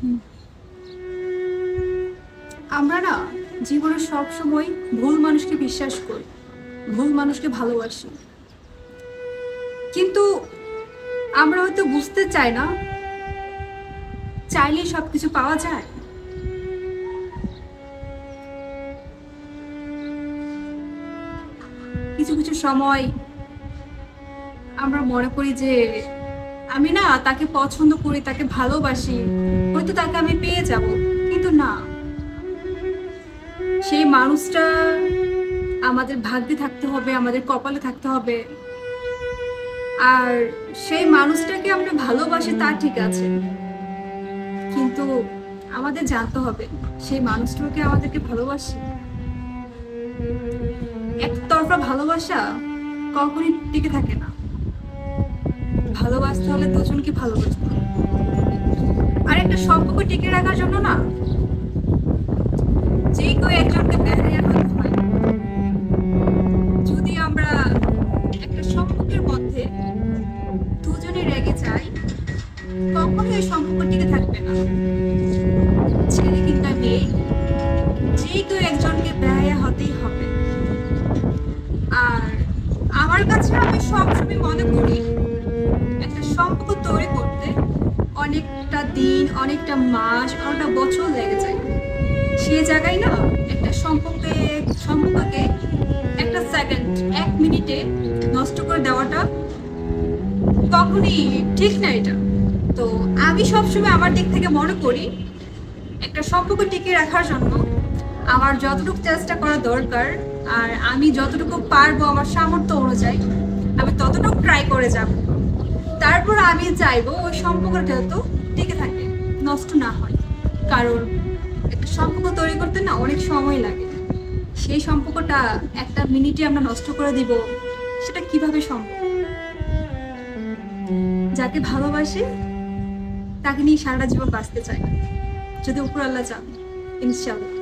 হুম। আমরা না জীবনে সব সময় ভুল মানুষকে বিশ্বাস করি, ভুল মানুষকে ভালোবাসি, কিন্তু আমরা হয়তো বুঝতে চাই না, চাইলেই সবকিছু পাওয়া যায়। কিছু কিছু সময় আমরা মনে করি যে আমি না তাকে পছন্দ করি, তাকে ভালোবাসি, হয়তো তাকে আমি পেয়ে যাব, কিন্তু না, সেই মানুষটা আমাদের ভাগ্যে থাকতে হবে, আমাদের কপালে থাকতে হবে। আর সেই মানুষটাকে আমরা ভালোবাসি তা ঠিক আছে, কিন্তু আমাদের জানতে হবে সেই মানুষটাকে আমাদেরকে ভালোবাসে। একতরফা ভালোবাসা কখনই টিকে থাকে না। ভালোবাসতে হলে দুজনকে ভালোবাসতে হবে। আর একটা সম্পর্ক টিকে রাখার জন্য না যে কেউ একজনকে বেহায়া হতে হয়। যদি আমরা একটা সম্পর্কের মধ্যে দুজনে রেগে যাই, কখনোই ওই সম্পর্ক টিকে থাকবে না। ছেলে কিংবা মেয়ে, যে কেউ একজনকে বেহায়া হতেই হবে। আর আমার কাছে আমি সবসময় মনে করি একটা সম্পর্ক তৈরি করতে অনেকটা দিন, অনেকটা মাস, অনেকটা বছর লেগে যায়। সেই জায়গায় না একটা সম্পর্ককে একটা সেকেন্ড, 1 মিনিটে নষ্ট করে দেওয়াটা কখনই ঠিক না এটা। তো আমি সবসময় আমার দিক থেকে মনে করি একটা সম্পর্ক টিকিয়ে রাখার জন্য আমার যতটুকু চেষ্টা করা দরকার, আর আমি যতটুকু পারবো আমার সামর্থ্য অনুযায়ী আমি ততটুকু ট্রাই করে যাব। তারপর আমি চাইবো ওই সম্পর্কটা যাতে টিকে থাকে, নষ্ট না হয়। কারণ একটা সম্পর্ক তৈরি করতে না অনেক সময় লাগে। সেই সম্পর্কটা 1 মিনিটে আমরা নষ্ট করে দিব, সেটা কিভাবে সম্ভব? যাকে ভালোবাসি তাকে নিয়ে সারাটা জীবন বাঁচতে চাই, যদি উপর আল্লাহ চান, ইনশাল্লাহ।